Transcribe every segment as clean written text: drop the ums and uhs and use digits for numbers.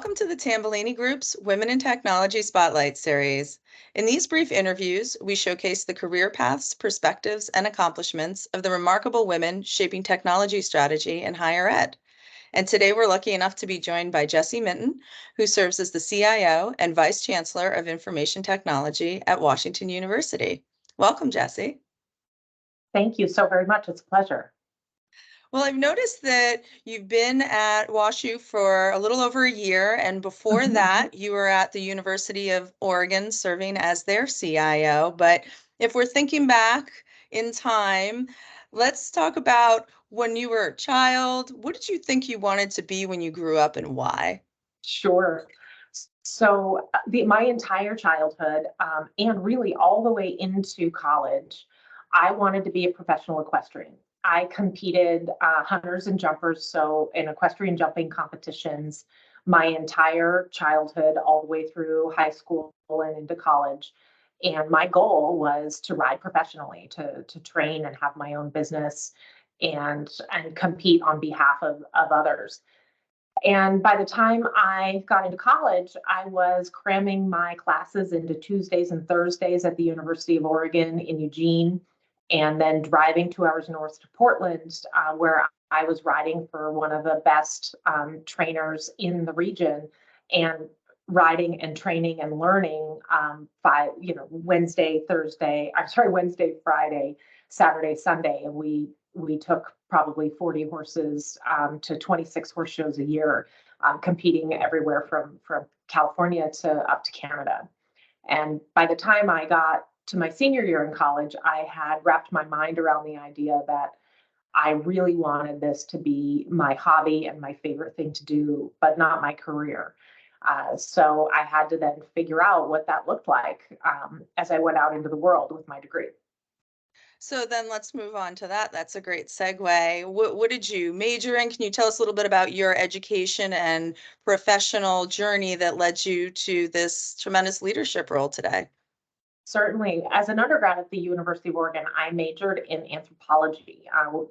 Welcome to the Tambellini Group's Women in Technology Spotlight Series. In these brief interviews, we showcase the career paths, perspectives, and accomplishments of the remarkable women shaping technology strategy in higher ed. And today we're lucky enough to be joined by Jessie Minton, who serves as the CIO and Vice Chancellor of Information Technology at Washington University. Welcome, Jessie. Thank you so very much. It's a pleasure. Well, I've noticed that you've been at WashU for a little over a year, and before that, you were at the University of Oregon serving as their CIO. But if we're thinking back in time, let's talk about when you were a child. What did you think you wanted to be when you grew up, and why? Sure. So my entire childhood, and really all the way into college, I wanted to be a professional equestrian. I competed hunters and jumpers, so in equestrian jumping competitions, my entire childhood, all the way through high school and into college. And my goal was to ride professionally, to train and have my own business and compete on behalf of others. And by the time I got into college, I was cramming my classes into Tuesdays and Thursdays at the University of Oregon in Eugene, and then driving 2 hours north to Portland, where I was riding for one of the best trainers in the region, and riding and training and learning Wednesday, Friday, Saturday, Sunday, and we took probably 40 horses to 26 horse shows a year, competing everywhere from California to up to Canada. And by the time I got to my senior year in college, I had wrapped my mind around the idea that I really wanted this to be my hobby and my favorite thing to do, but not my career. So I had to then figure out what that looked like as I went out into the world with my degree. So then let's move on to that. That's a great segue. What did you major in? Can you tell us a little bit about your education and professional journey that led you to this tremendous leadership role today? Certainly. As an undergrad at the University of Oregon, I majored in anthropology.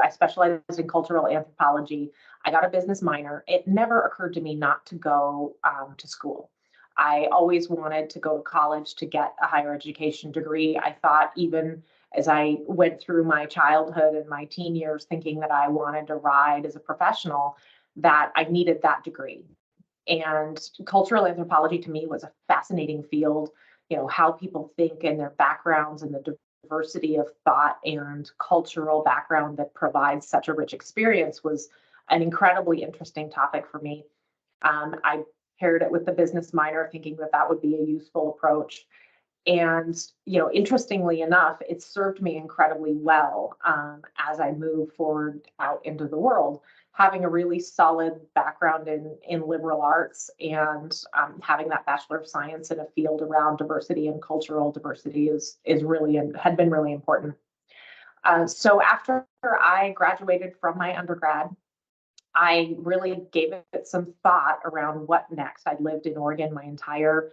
I specialized in cultural anthropology. I got a business minor. It never occurred to me not to go to school. I always wanted to go to college to get a higher education degree. I thought, even as I went through my childhood and my teen years thinking that I wanted to ride as a professional, that I needed that degree. And cultural anthropology to me was a fascinating field. How people think and their backgrounds and the diversity of thought and cultural background that provides such a rich experience was an incredibly interesting topic for me. I paired it with the business minor, thinking that that would be a useful approach. And, interestingly enough, it served me incredibly well as I move forward out into the world, having a really solid background in liberal arts and having that Bachelor of Science in a field around diversity and cultural diversity had been really important. So after I graduated from my undergrad, I really gave it some thought around what next. I'd lived in Oregon my entire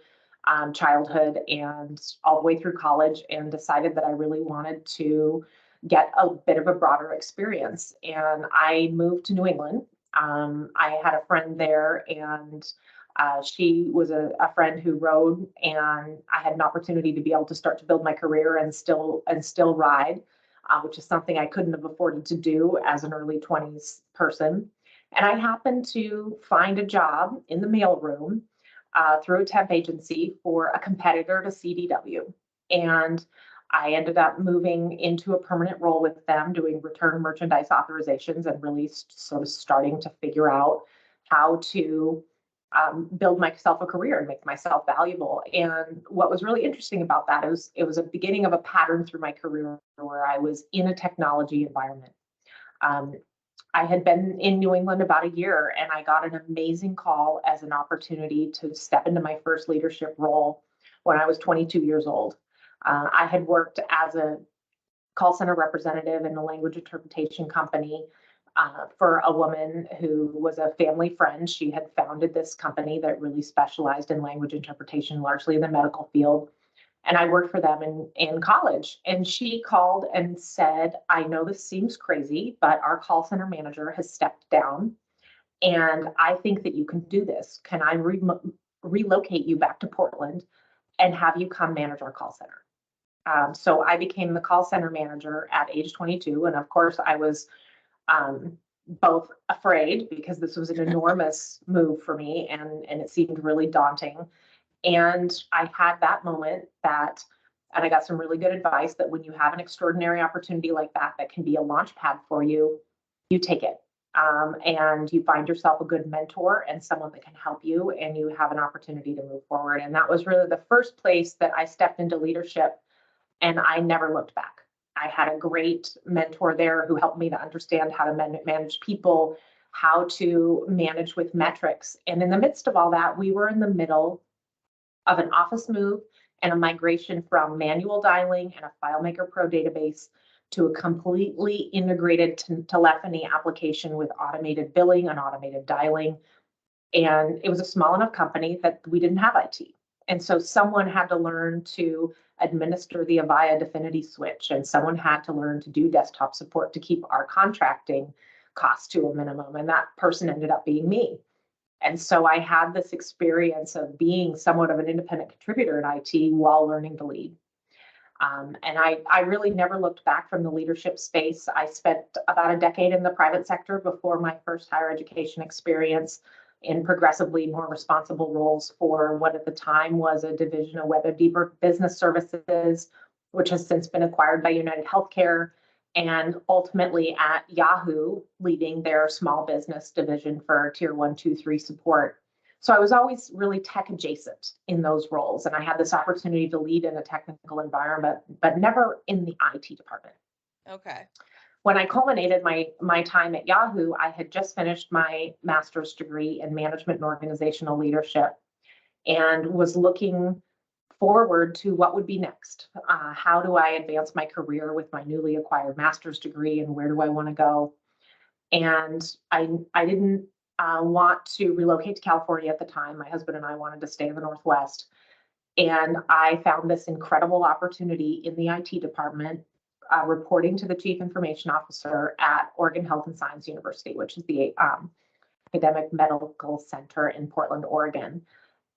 childhood and all the way through college, and decided that I really wanted to get a bit of a broader experience. And I moved to New England. I had a friend there, and she was a friend who rode, and I had an opportunity to be able to start to build my career and still ride, which is something I couldn't have afforded to do as an early 20s person. And I happened to find a job in the mailroom through a temp agency for a competitor to CDW. And I ended up moving into a permanent role with them, doing return merchandise authorizations, and really sort of starting to figure out how to build myself a career and make myself valuable. And what was really interesting about that is it was a beginning of a pattern through my career where I was in a technology environment. I had been in New England about a year, and I got an amazing call as an opportunity to step into my first leadership role when I was 22 years old. I had worked as a call center representative in a language interpretation company for a woman who was a family friend. She had founded this company that really specialized in language interpretation, largely in the medical field. And I worked for them in college. And she called and said, I know this seems crazy, but our call center manager has stepped down, And I think that you can do this. Can I relocate you back to Portland and have you come manage our call center? So I became the call center manager at age 22. And of course, I was um, both afraid because this was an enormous move for me and it seemed really daunting. And I had that moment and I got some really good advice that when you have an extraordinary opportunity like that can be a launch pad for you, you take it. And you find yourself a good mentor and someone that can help you, and you have an opportunity to move forward. And that was really the first place that I stepped into leadership, and I never looked back. I had a great mentor there who helped me to understand how to manage people, how to manage with metrics. And in the midst of all that, we were in the middle of an office move and a migration from manual dialing and a FileMaker Pro database to a completely integrated telephony application with automated billing and automated dialing. And it was a small enough company that we didn't have IT. And so someone had to learn to administer the Avaya Definity switch, and someone had to learn to do desktop support to keep our contracting costs to a minimum. And that person ended up being me. And so I had this experience of being somewhat of an independent contributor in IT while learning to lead. And I really never looked back from the leadership space. I spent about a decade in the private sector before my first higher education experience in progressively more responsible roles for what at the time was a division of Web of Deeper Business Services, which has since been acquired by United Healthcare, and ultimately at Yahoo, leading their small business division for tier 1, 2, 3 support. So I was always really tech adjacent in those roles. And I had this opportunity to lead in a technical environment, but never in the IT department. Okay. When I culminated my time at Yahoo, I had just finished my master's degree in management and organizational leadership and was looking forward to what would be next. How do I advance my career with my newly acquired master's degree, and where do I want to go? And I didn't want to relocate to California at the time. My husband and I wanted to stay in the Northwest. And I found this incredible opportunity in the IT department, reporting to the Chief Information Officer at Oregon Health and Science University, which is the academic medical center in Portland, Oregon.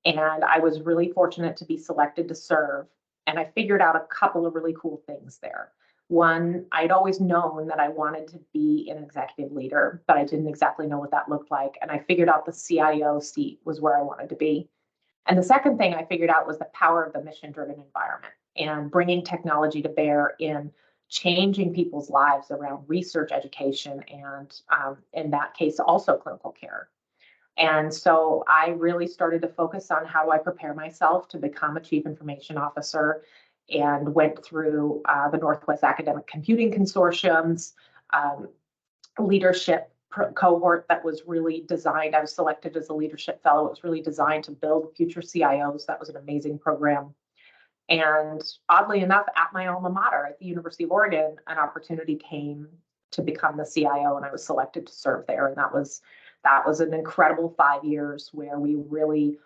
And I was really fortunate to be selected to serve. And I figured out a couple of really cool things there. One, I'd always known that I wanted to be an executive leader, but I didn't exactly know what that looked like. And I figured out the CIO seat was where I wanted to be. And the second thing I figured out was the power of the mission-driven environment and bringing technology to bear in changing people's lives around research, education, and in that case, also clinical care. And so I really started to focus on how do I prepare myself to become a chief information officer, and went through the Northwest Academic Computing Consortium's leadership cohort that was really designed. I was selected as a leadership fellow. It was really designed to build future CIOs. That was an amazing program. And oddly enough, at my alma mater at the University of Oregon, an opportunity came to become the CIO, and I was selected to serve there. And that was an incredible 5 years where we really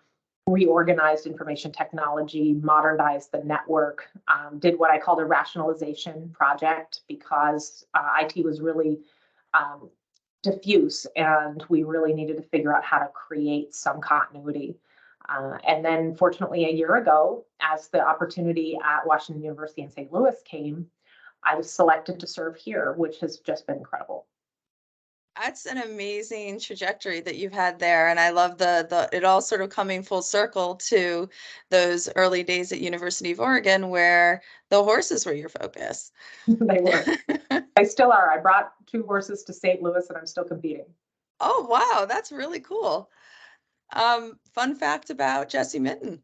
reorganized information technology, modernized the network, did what I called a rationalization project because IT was really diffuse, and we really needed to figure out how to create some continuity. And then fortunately, a year ago, as the opportunity at Washington University in St. Louis came, I was selected to serve here, which has just been incredible. That's an amazing trajectory that you've had there, and I love the it all sort of coming full circle to those early days at University of Oregon where the horses were your focus. They were. They still are. I brought 2 horses to St. Louis, and I'm still competing. Oh, wow, that's really cool. Fun fact about Jessie Minton.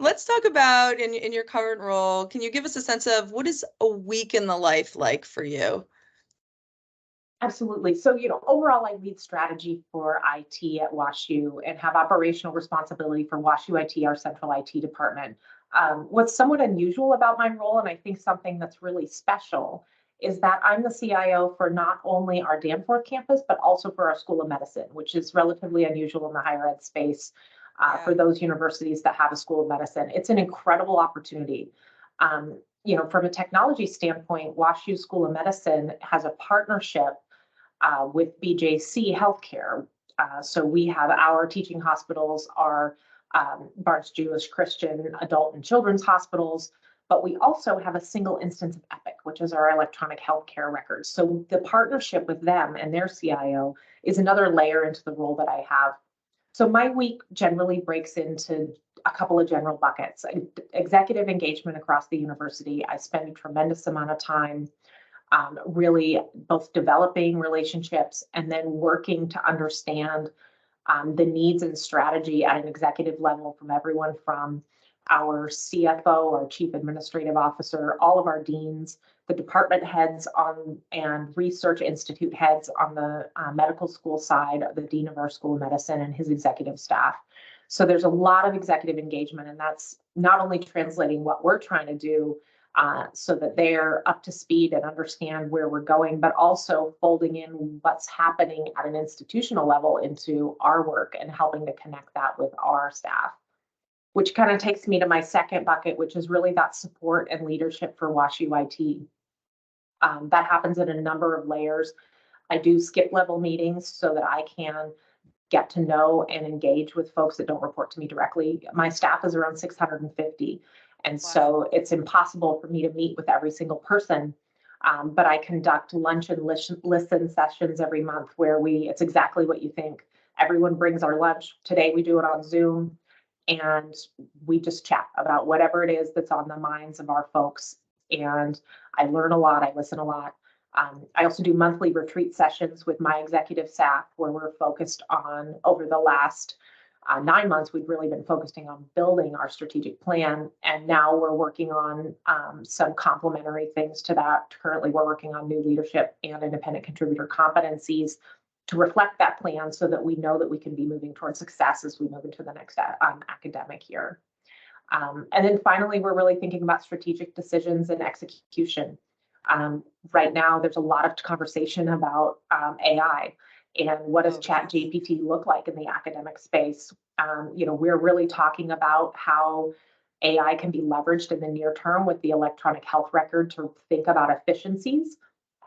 Let's talk about in your current role, can you give us a sense of what is a week in the life like for you? Absolutely. So, overall, I lead strategy for IT at WashU and have operational responsibility for WashU IT, our central IT department. What's somewhat unusual about my role, and I think something that's really special, is that I'm the CIO for not only our Danforth campus, but also for our School of Medicine, which is relatively unusual in the higher ed space for Yeah. those universities that have a School of Medicine. It's an incredible opportunity. From a technology standpoint, WashU School of Medicine has a partnership with BJC Healthcare. So we have our teaching hospitals are Barnes Jewish Christian adult and children's hospitals, but we also have a single instance of Epic, which is our electronic healthcare records. So the partnership with them and their CIO is another layer into the role that I have. So my week generally breaks into a couple of general buckets. Executive engagement across the university. I spend a tremendous amount of time really both developing relationships and then working to understand the needs and strategy at an executive level from everyone from our CFO, our Chief Administrative Officer, all of our deans, the department heads on and research institute heads on the medical school side, the dean of our school of medicine and his executive staff. So there's a lot of executive engagement, and that's not only translating what we're trying to do so that they're up to speed and understand where we're going, but also folding in what's happening at an institutional level into our work and helping to connect that with our staff. Which kind of takes me to my second bucket, which is really that support and leadership for WashU IT. That happens in a number of layers. I do skip level meetings so that I can get to know and engage with folks that don't report to me directly. My staff is around 650. And so it's impossible for me to meet with every single person. But I conduct lunch and listen sessions every month where it's exactly what you think. Everyone brings our lunch. Today we do it on Zoom. And we just chat about whatever it is that's on the minds of our folks. And I learn a lot, I listen a lot. I also do monthly retreat sessions with my executive staff where we're focused on, over the last 9 months, we've really been focusing on building our strategic plan. And now we're working on some complementary things to that. Currently, we're working on new leadership and independent contributor competencies to reflect that plan so that we know that we can be moving towards success as we move into the next academic year. And then finally, we're really thinking about strategic decisions and execution. Right now, there's a lot of conversation about AI and what does ChatGPT look like in the academic space. We're really talking about how AI can be leveraged in the near term with the electronic health record to think about efficiencies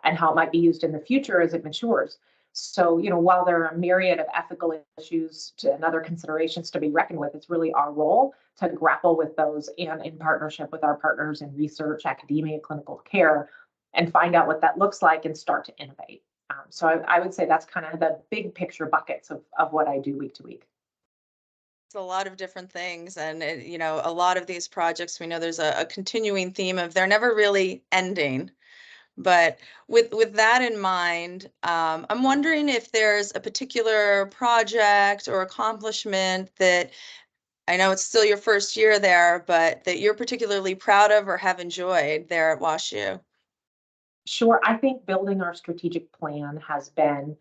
and how it might be used in the future as it matures. So, while there are a myriad of ethical issues and other considerations to be reckoned with, it's really our role to grapple with those and in partnership with our partners in research, academia, clinical care, and find out what that looks like and start to innovate. So I would say that's kind of the big picture buckets of what I do week to week. It's a lot of different things. And, a lot of these projects, we know there's a continuing theme of they're never really ending. But with that in mind, I'm wondering if there's a particular project or accomplishment that I know it's still your first year there, but that you're particularly proud of or have enjoyed there at WashU. Sure. I think building our strategic plan has been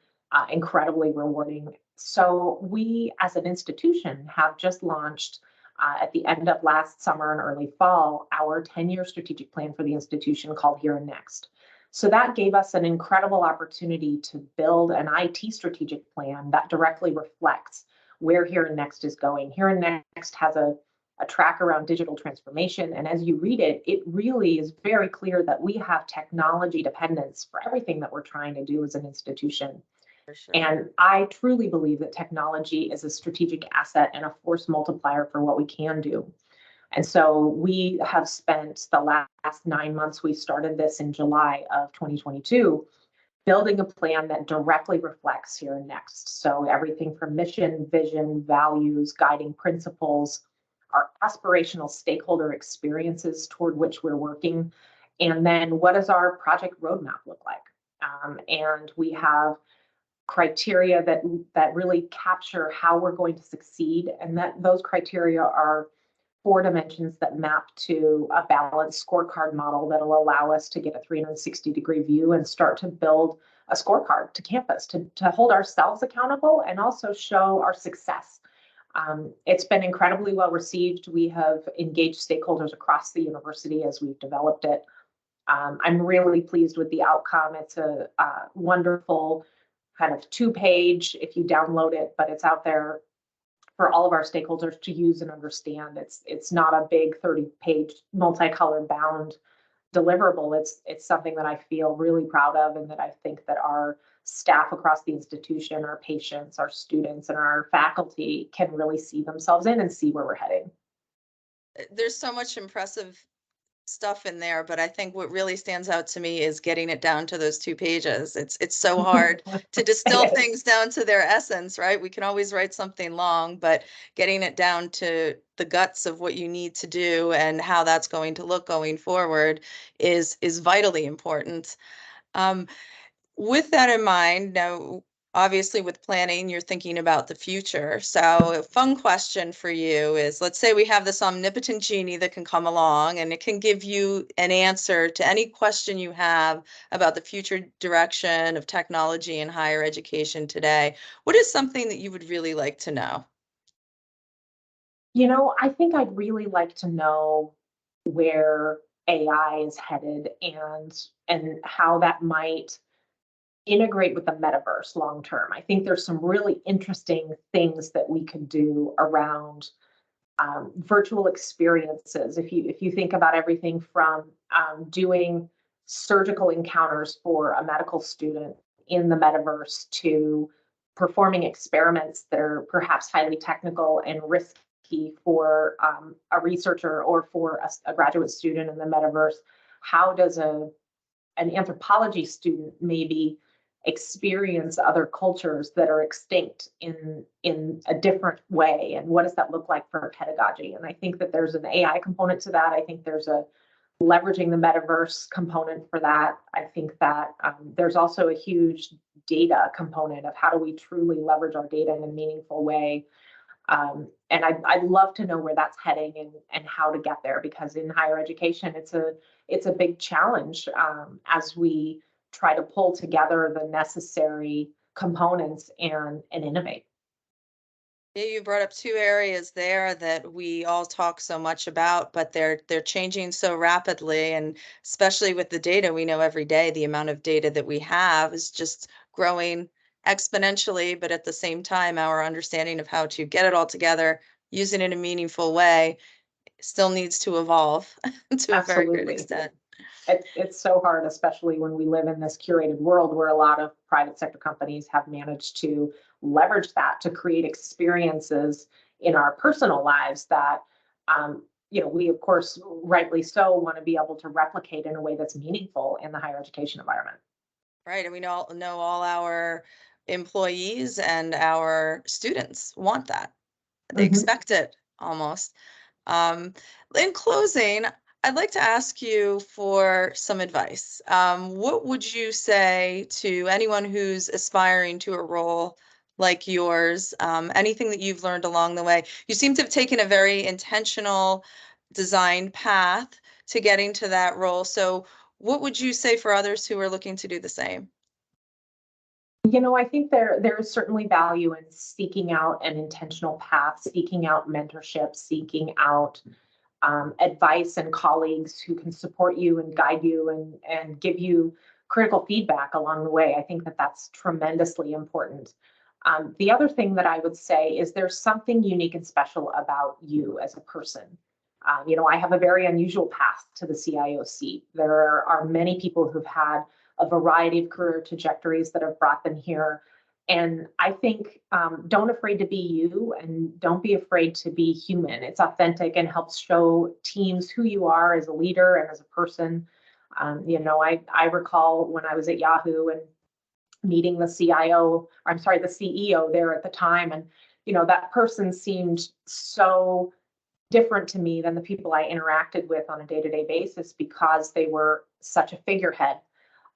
incredibly rewarding. So we, as an institution, have just launched at the end of last summer and early fall, our 10-year strategic plan for the institution called Here and Next. So that gave us an incredible opportunity to build an IT strategic plan that directly reflects where Here and Next is going. Here and Next has a track around digital transformation. And as you read it, it really is very clear that we have technology dependence for everything that we're trying to do as an institution. For sure. And I truly believe that technology is a strategic asset and a force multiplier for what we can do. And so we have spent the last 9 months, we started this in July of 2022, building a plan that directly reflects Here and Next. So everything from mission, vision, values, guiding principles, our aspirational stakeholder experiences toward which we're working, and then what does our project roadmap look like? And we have criteria that really capture how we're going to succeed, and that those criteria are 4 dimensions that map to a balanced scorecard model that'll allow us to get a 360-degree view and start to build a scorecard to campus to hold ourselves accountable and also show our success. It's been incredibly well received. We have engaged stakeholders across the university as we've developed it. I'm really pleased with the outcome. It's a wonderful kind of 2-page if you download it, but it's out there for all of our stakeholders to use and understand. It's not a big 30-page multicolored bound deliverable. It's something that I feel really proud of, and that I think that our staff across the institution, our patients, our students, and our faculty can really see themselves in and see where we're heading. There's so much impressive stuff in there, but I think what really stands out to me is getting it down to those 2 pages. It's so hard to distill It is. things down to their essence, right? We can always write something long, but getting it down to the guts of what you need to do and how that's going to look going forward is vitally important. Um, with that in mind, now, obviously with planning, you're thinking about the future. So a fun question for you is, let's say we have this omnipotent genie that can come along and it can give you an answer to any question you have about the future direction of technology in higher education today. What is something that you would really like to know? I think I'd really like to know where AI is headed, and how that might integrate with the metaverse long term. I think there's some really interesting things that we could do around virtual experiences. If you think about everything from doing surgical encounters for a medical student in the metaverse, to performing experiments that are perhaps highly technical and risky for a researcher or for a graduate student in the metaverse, how does an anthropology student maybe experience other cultures that are extinct in a different way, and what does that look like for pedagogy? And I think that there's an AI component to that. I think there's a leveraging the metaverse component for that. I think that there's also a huge data component of how do we truly leverage our data in a meaningful way. And I'd love to know where that's heading, and how to get there, because in higher education, it's a big challenge as we try to pull together the necessary components and innovate. Yeah, you brought up 2 areas there that we all talk so much about, but they're changing so rapidly, and especially with the data we know every day, the amount of data that we have is just growing exponentially, but at the same time, our understanding of how to get it all together, use it in a meaningful way, still needs to evolve to a very great Absolutely. extent. It's so hard, especially when we live in this curated world where a lot of private sector companies have managed to leverage that to create experiences in our personal lives that, we, of course, rightly so, want to be able to replicate in a way that's meaningful in the higher education environment. Right, and we know all our employees and our students want that. They Mhm. expect it almost. Um, in closing, I'd like to ask you for some advice. What would you say to anyone who's aspiring to a role like yours? Anything that you've learned along the way? You seem to have taken a very intentional, designed path to getting to that role. So, what would you say for others who are looking to do the same? I think there is certainly value in seeking out an intentional path, seeking out mentorship, seeking out advice and colleagues who can support you and guide you and give you critical feedback along the way. I think that that's tremendously important. The other thing that I would say is there's something unique and special about you as a person. I have a very unusual path to the CIO seat. There are many people who've had a variety of career trajectories that have brought them here. And I think don't afraid to be you, and don't be afraid to be human. It's authentic and helps show teams who you are as a leader and as a person. I recall when I was at Yahoo and meeting the CIO, I'm sorry, the CEO there at the time. And, that person seemed so different to me than the people I interacted with on a day to day basis, because they were such a figurehead.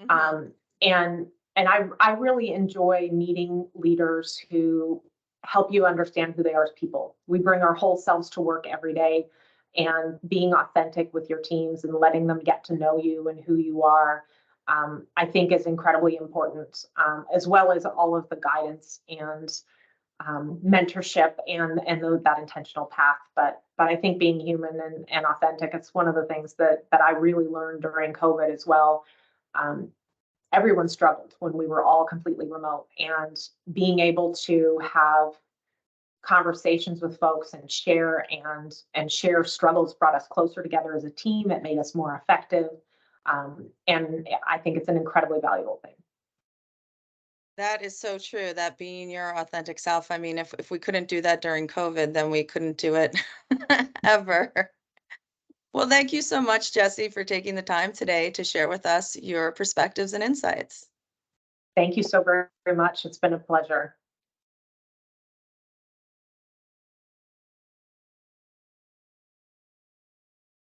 Mhm. um, and I really enjoy meeting leaders who help you understand who they are as people. We bring our whole selves to work every day, and being authentic with your teams and letting them get to know you and who you are, I think is incredibly important, as well as all of the guidance and mentorship and that intentional path. But I think being human and authentic, it's one of the things that I really learned during COVID as well. Um, Everyone struggled when we were all completely remote, and being able to have conversations with folks and share struggles brought us closer together as a team. It made us more effective. And I think it's an incredibly valuable thing. That is so true, that being your authentic self. I mean, if we couldn't do that during COVID, then we couldn't do it ever. Well, thank you so much, Jessie, for taking the time today to share with us your perspectives and insights. Thank you so very, very much. It's been a pleasure.